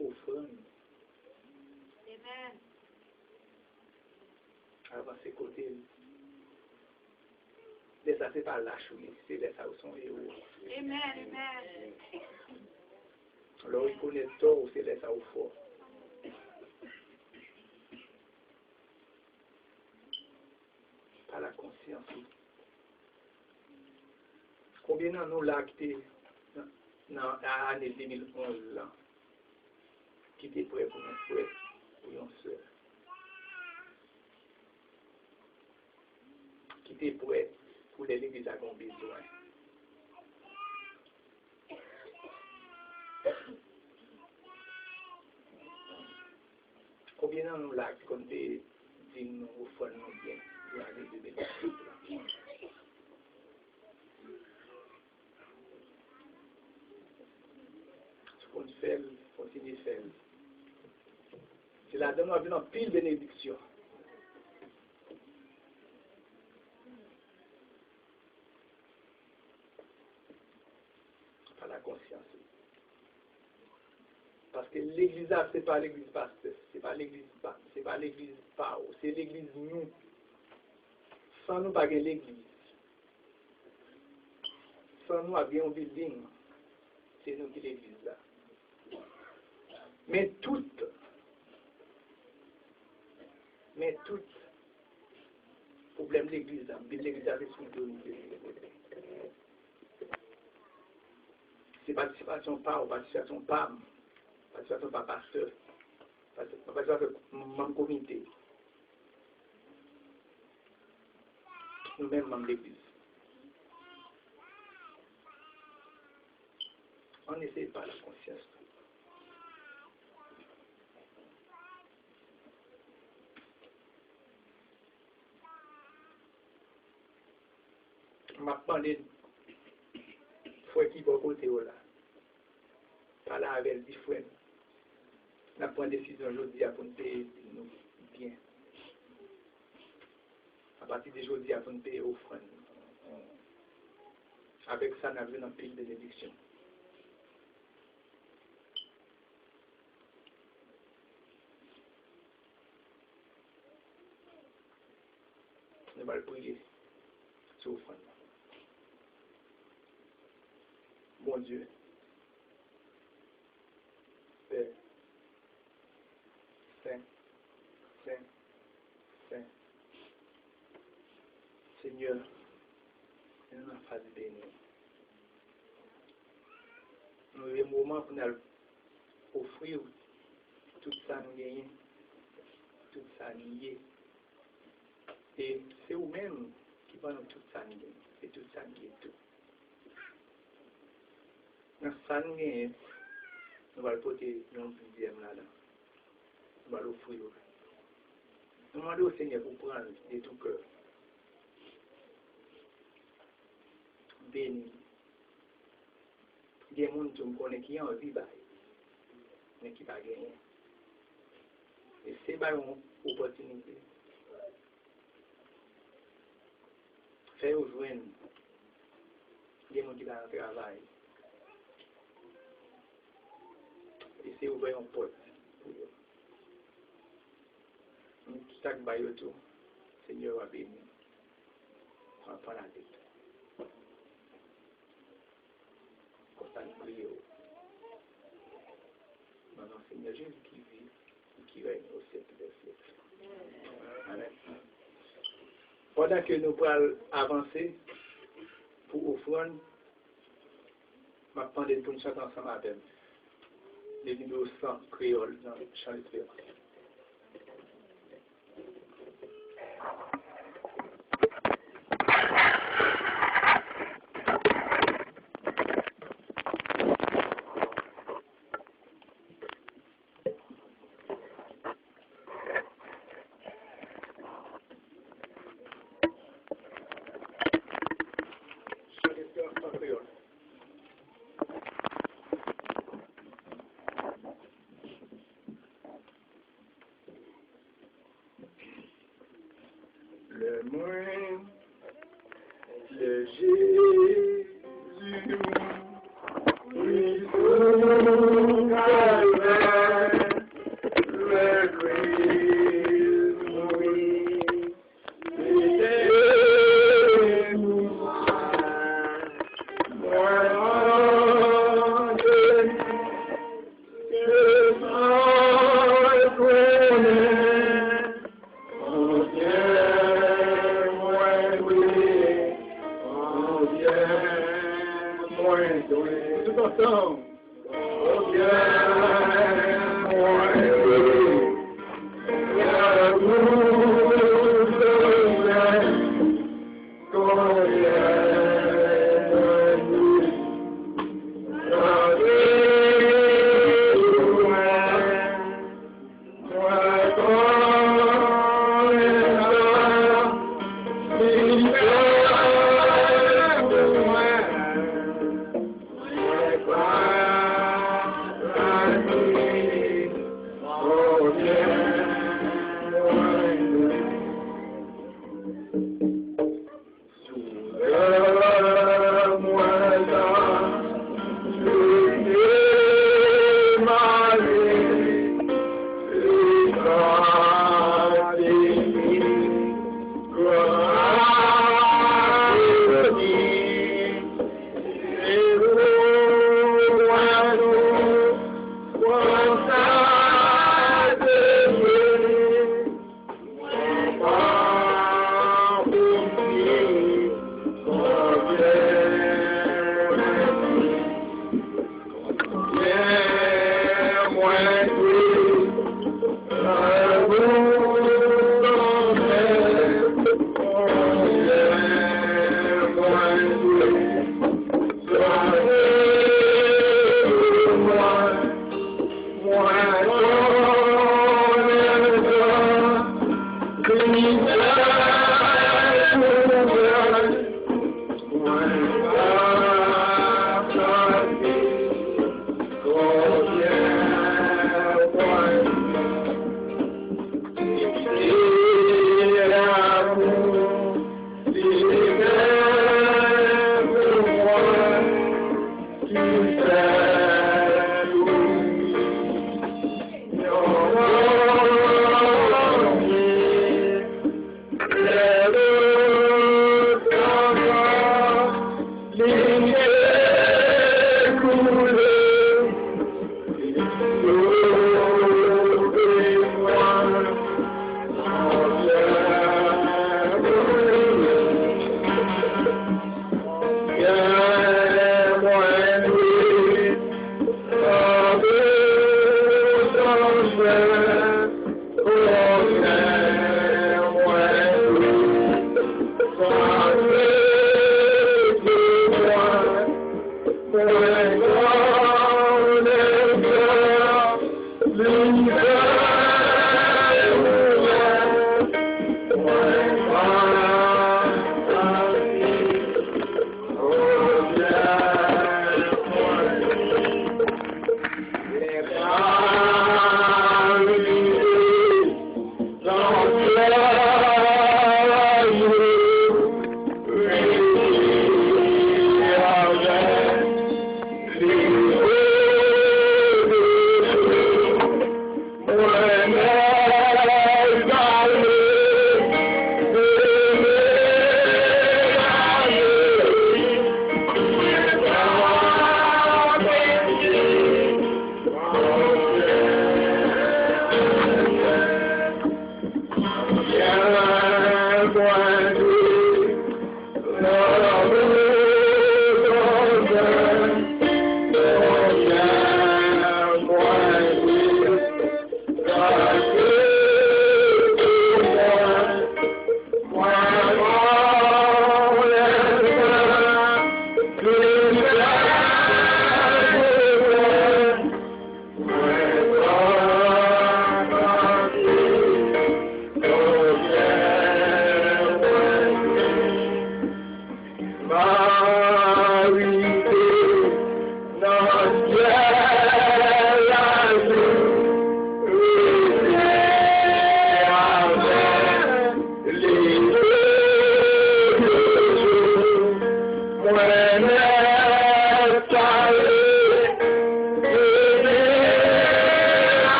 offrande. Amen. Avant ces côtés. Les ça, c'est pas lâche, c'est les ça où sont héros. Amen. Amen. Alors, il connaît tort ou c'est les ça où fort. Par la conscience. Combien d'années nous l'a quitté dans l'année 2011 là, qui était prêt pour un frère, pour une soeur, qui était prêt pour l'église à qu'on besoin. Combien d'années nous l'a qu'on dit nous au fond nous bien dans l'année 2011 qu'on fait, continue de faire. C'est là-dedans nous avons une pile bénédiction. Par la conscience. Parce que l'église, ce n'est pas l'église pasteur, c'est pas l'église pao, c'est l'église nous. Sans nous, pas l'église. Sans nous, il y a un building. C'est nous qui l'église là. Mais tout problème de l'église, l'église avec son autorité. C'est participation pas ou participation pas, participation pas pasteur, participation membre comité. Nous-mêmes, membres de l'église. On n'essaie pas la conscience. Je m'a demandé faut qui va côté là. Parler avec des frères. On a pris une décision aujourd'hui pour nous payer bien. À partir d'aujourd'hui, pour nous payer offrande. Avec ça, on a vu une pile de bénédictions. Nous allons prier sur l'offrande. Bon Dieu, Père, Saint, Saint, Saint, Seigneur, nous avons fait béni. Nous avons un moment pour nous offrir tout ça nous gagnons, tout ça nous gagnons. Et c'est vous-même qui va nous tout ça nous gagnons, et tout ça nous gagnons tout. Dans ça nous gagnons, nous allons porter un deuxième là-dedans. Nous allons offrir. Nous demandons au Seigneur pour prendre de tout cœur. Béni. Il y a des gens qui me connaissent qui ont envie de mais qui ne pas gagner. Et c'est une opportunité. Faire rejoindre des gens qui ont un travail. Et c'est ouvrir une porte pour eux. Chaque bail tout, Seigneur va bénir. On va prendre la tête. Comme ça, nous prions. Maintenant, Seigneur Jésus qui vit et qui règne au siècle des siècles. Amen. Pendant que nous pourrons avancer pour offrande, je vais prendre pour nous chanter ensemble avec le numéro 100 créole dans le chant de créole. Le moyen de Jésus, oui, son calvaire.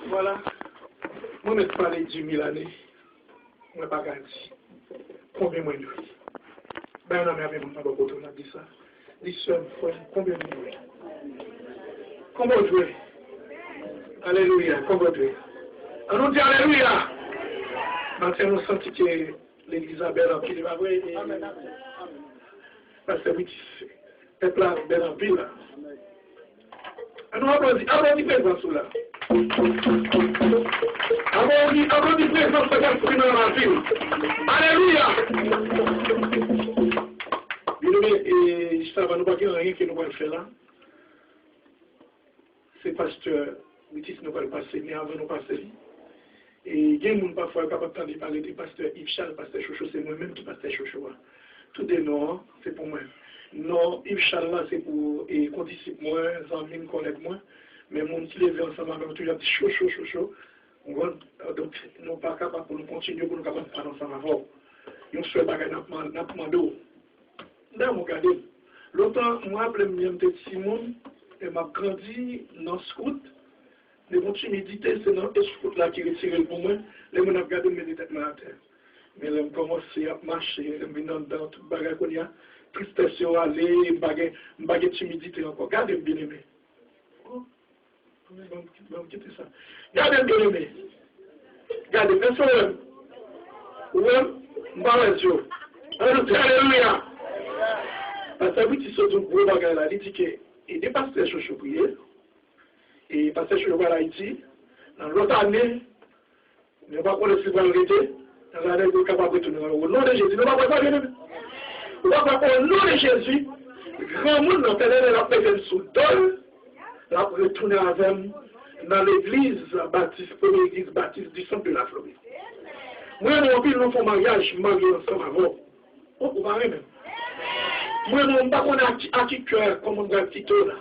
Voilà. Moi, je ne pas les 10 000 années. Je ne pas garanti. Combien moi, nous? Ben, non, mais avec mon papa, on a dit ça. Dis seul, combien de jouer? Comment jouer? Alléluia, comment jouer? On nous dit Alléluia. Maintenant, nous sentons que l'Élisabeth en pile va vrai. Parce que oui, peuple là, ben en pile là. On nous applaudit présence là. Applaudit présence dans la ville. Alléluia. Et ça va nous pas dire rien que nous allons faire là. C'est pasteur Witis nous va le passer, mais avant nous passer. Et il y a des gens parfois capable de parler de pasteur Yves Charles, pasteur Chocho, c'est moi-même qui pasteur Chocho. Tout des noms, c'est pour moi. Non, Yves Charles là, c'est pour qu'on disciple moi, les amis me connaissent moi, mais mon qui levé ensemble avec toujours dit Chocho. Donc, nous pas capables pour nous continuer, pour nous capables de parler ensemble avant. Nous sommes bagages n'a demandé. Là, regardez. Longtemps, moi, je me suis Simon, et m'a grandi dans le scout. Les bons timidité, c'est dans le scout là qui retire pour moi. Les gens ont regardé mes têtes à terre. Mais je commence à marcher, je me dans tout bagage qu'on y a. Tristesse sur aller, bagage timidité encore. Regardez bien aimé. Oh, je vais quitter ça. Regardez bien aimé. Regardez, bien sûr. Ouais, je alléluia. Parce que oui, tu sautes un gros bagage là, il dit que il est pasteur Chocho prier, et pasteur Chocho à Haïti, dans l'autre année, il ne va pas laisser le arrêter, dans l'année où il est capable de retourner au nom de Jésus. Ne va pas bien. On va pas au nom de Jésus, grand monde dans la personne sous donne, la retourner avec dans l'église baptiste, première église baptiste du centre de la Floride. Moi, mon fils, nous faisons mariage, marié ensemble avant. Oh, vous parlez même. Moi, je ne sais pas qu'on a qui cœur, comme on a petit là.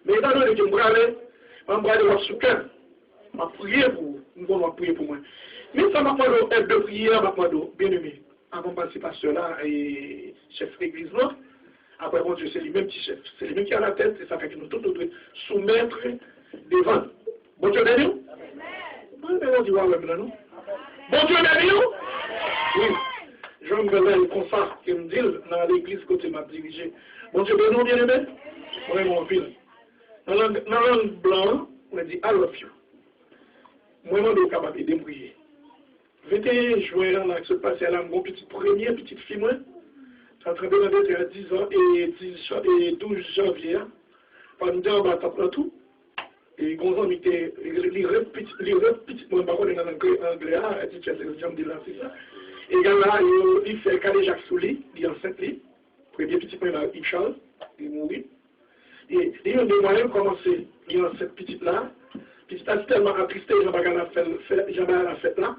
Mais étant donné que je vais aller voir sous cœur, je vais prier pour vous, je vais prier pour moi. Mais ça m'a demandé aide de prière, m'a demandé, bien aimé, avant de passer par cela, et chef d'église là, après, bon Dieu, c'est lui-même qui chef, c'est lui-même qui a la tête, et ça fait que nous tous devons soumettre devant. Bon Dieu, d'ailleurs? Bon Dieu, d'ailleurs? Bon Dieu, d'ailleurs? Oui. Je me réveille comme ça, qui me dit dans l'église côté m'a dirigé. Bon Dieu, ben non, bien aimé, moi, mon fils. Dans la langue blanche, on dit I love you. Moi, je suis capable de prier. 21 juin, là, qui se passe, elle a mon petite fille, moi. En train de être à 10 ans et 12 janvier. Pendant que je suis tout. Et quand on était, les petites, moi, je ne sais pas en anglais, elle dit, c'est ça. Et là, il fait Calais Jacques Souli, il est enceinte, premier petit point là, il Charles, il mourit. Et il a des moyens de commencer, il est enceinte petite là, puis c'est tellement attristé, Jean-Baptiste la fête là.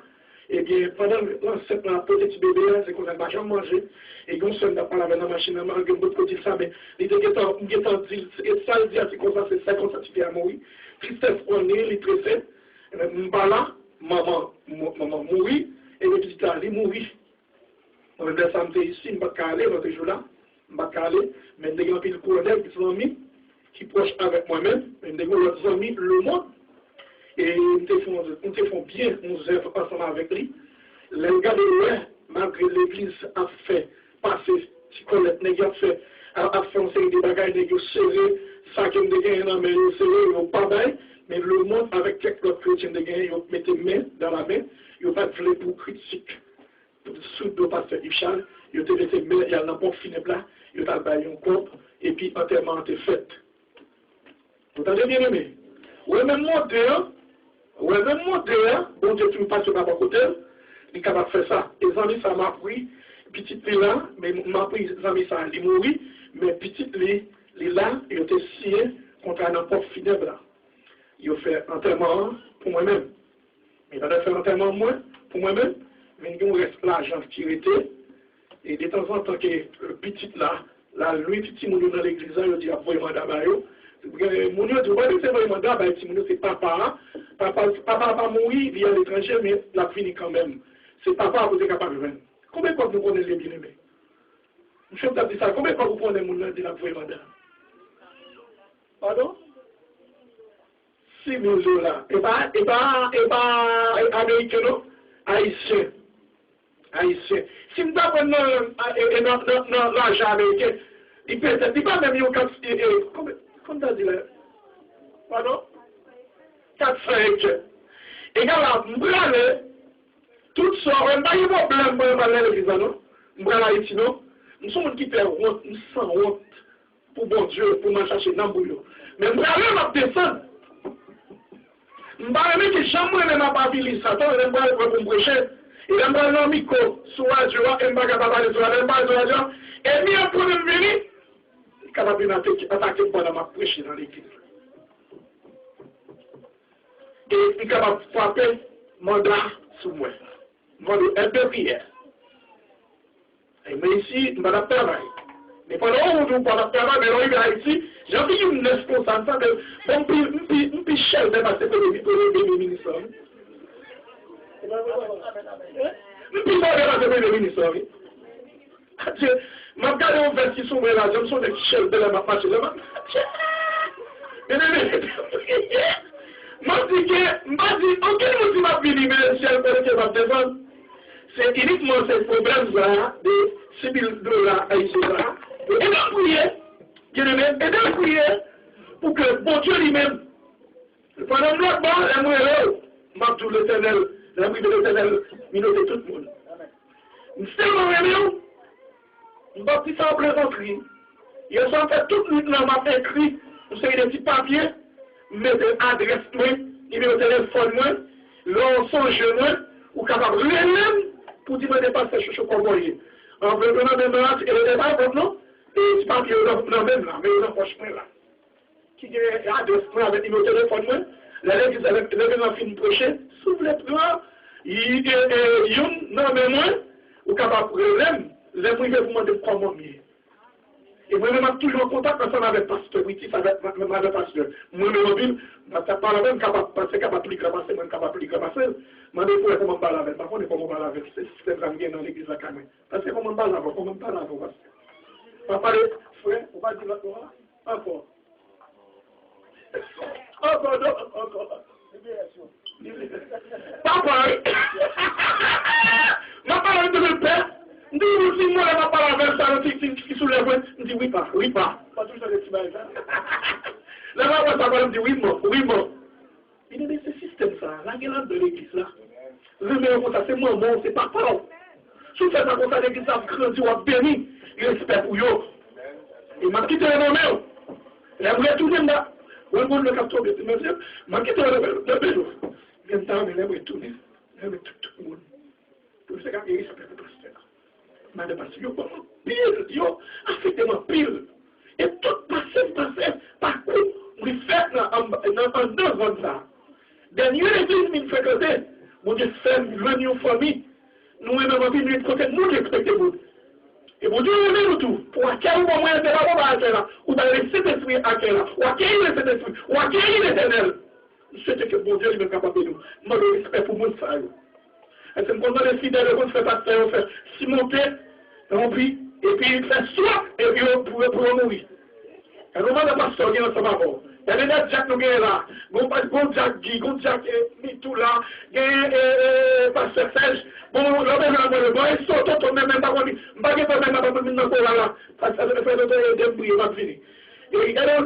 Et bien, pendant l'enceinte là, petit bébé là, c'est qu'on n'a pas jamais mangé. Et qu'on se n'a pas la dans la machine, on a d'autre côté ça, mais il était dit, et ça, il dit, c'est comme ça, c'est 50 cm à mourir. Tristesse, on est, il est tressé, là, maman mourit. Et le petit là, il mourit. On va descendre ici, je ne vais pas aller, l'autre jour là, je ne vais pas aller, mais il y a un peu colonel qui sont amis, qui proche avec moi-même, mais il y a d'autres amis, le monde, et nous te font bien, nous œuvres ensemble avec lui. Les gars de l'ouest, malgré l'église a fait passer, si Colette n'a fait, a fait un série de bagages, n'a serré, ça qui me gagne, mais ils serré, ils n'ont pas bail, mais le monde avec quelques autres chrétiens de gagne, ils mettent main dans la main. Il n'y a pas de voler pour critique. Sous le pasteur Yves Charles, il y a laissé, mais il y a un bon fini plat, il y a un corps, et puis enterrement était fait. Vous entendez bien aimé? Oui, même moi dehors, bon Dieu, tu me passes par mon côté, il est capable de faire ça. Les amis, ça m'a pris, petite là, mais m'a pris, les amis, ça, il mourit, mais petite Là, il était signé contre un emploi funèbre là. Il a fait enterrement pour moi-même. Mais il a fait enterrement pour moi-même. Mais il reste l'argent qui était. Et de temps en temps, que le petit là, lui, petit moun dans l'église, il dit, envoyez mandat à eux. Mon Dieu, tu vois, c'est envoyé mandat, c'est papa. Papa pas mourir, il est à l'étranger, mais la fini quand même. C'est papa qui est capable de venir. Combien de fois vous prenez les bien-aimés? Je vais vous dire ça. Combien de fois vous prenez mon nom de la envoyé mandat? Pardon? 6 000 $. Et pas américain, non? Haïtien. Haïtien. Si nous avons l'argent américain, il peut être, il pas même comment t'as dit là? Pardon? 4-5. Et là, m'brale, tout ça, on n'a pas eu de problème pour aller à l'église, non? M'brale Haïti, non? Nous sommes qui fait honte, nous sommes honte pour bon Dieu, pour m'en chercher dans le bouillon. Mais m'brale, on descendre. M'brale, que jamais on n'a pas vu ça, on n'a pas pour me prêcher. Il a un amico, soit je vois un bagage sur la maison, et bien pour nous venir, il est capable d'attaquer pendant ma prêche dans l'église. Et il est capable de frapper mandat sur moi. Mandat de prière. Mais ici, je vais faire travail. Mais pendant que je vais faire travail, mais on est ici, j'ai envie de me responsable de un peu cher de passer pour les ministres. Puis moi, je vais le ministre. Je regarde un verset qui s'ouvre là, je me sens des chefs de la marche. Je aucun motif m'a fini, mais le ciel peut va descendre. C'est uniquement ce problème-là de 6 000 $ haïtiens. Et de prier, et de prier pour que bon Dieu lui-même, pendant l'autre bord, la moelle, m'a tout l'éternel. La vie de l'éternel, il note tout le monde. C'est mon réunion. Je vais ça en plaisanterie. Ils ont fait toute nuit dans ma écrit. Vous savez des petits papiers. Mettez adresse, numéro de téléphone, l'on songe, ou capable de lui-même pour dire que je passe chez le convoyé. En venant de malade, et le débat, non? Et petit papier, non, même là, mais non, franchement là. Qui est adresse, avec numéro de téléphone, la l'église avec le film prêché, s'ouvre les plans, il y a non mais moi, ou capable de problème, les privés pour demander comment mieux. Et moi-même, toujours en contact ensemble avec le pasteur, oui, avec le pasteur. Moi-même, parce que par la même capable, parce que capable de passer, moi capable de passer. Je me dis comment parler avec, par contre, comment parler avec, c'est le système qui dans l'église la caméra. Parce que comment parler avec, comment parler avec, parce que. On va parler, frère, on va dire la Torah, encore. Encore. Papa, ma parole de mon père, dis si moi ma parole avec ça, qui soulève, je dis oui pas. Pas tout ça, les petits bails. La parole dit oui, moi. Il y a ce système ça, la gueule de l'église là. Ça, c'est moi, c'est pas parole. Si vous faites ça comme ça, l'église a grandi ou a béni, respect pour eux. Il m'a quitté le nom. Il a voulu tout le monde là. On va le capteur de monsieur, m'a quitté le bélo. Même temps, il a retourné. Il a tout le monde. Pour ce cas, il respecte le pasteur. Mais le pasteur, il a affectement pile. Et tout passé, par contre, on fait en 2 ans ça. Dernière église, il fait côté. Mon Dieu, fait l'union famille. Nous, même en de côté, nous respectons. Et vous dites, nous tout, pour acquérir au moyen de la bombe à là, ou d'aller cet esprit à là, ou acquérir cet esprit, ou acquérir l'éternel. C'est que bon Dieu est capable de nous. Moi, le respect pour moi, ça. Et c'est quand on est fidèle, on fait pasteur, on fait cimonter, rempli, et puis il fait soit, et puis on pour mourir. Et nous, le pasteur, il y a un sabbat. Il y a des Jack nous là, bon Jack Guy, bon Jack Mitou là, pasteur Serge, bon, le bon, ils sont même pas connus, pas même pas connus, là, parce que ça fait le temps de briller, va finir. Et alors,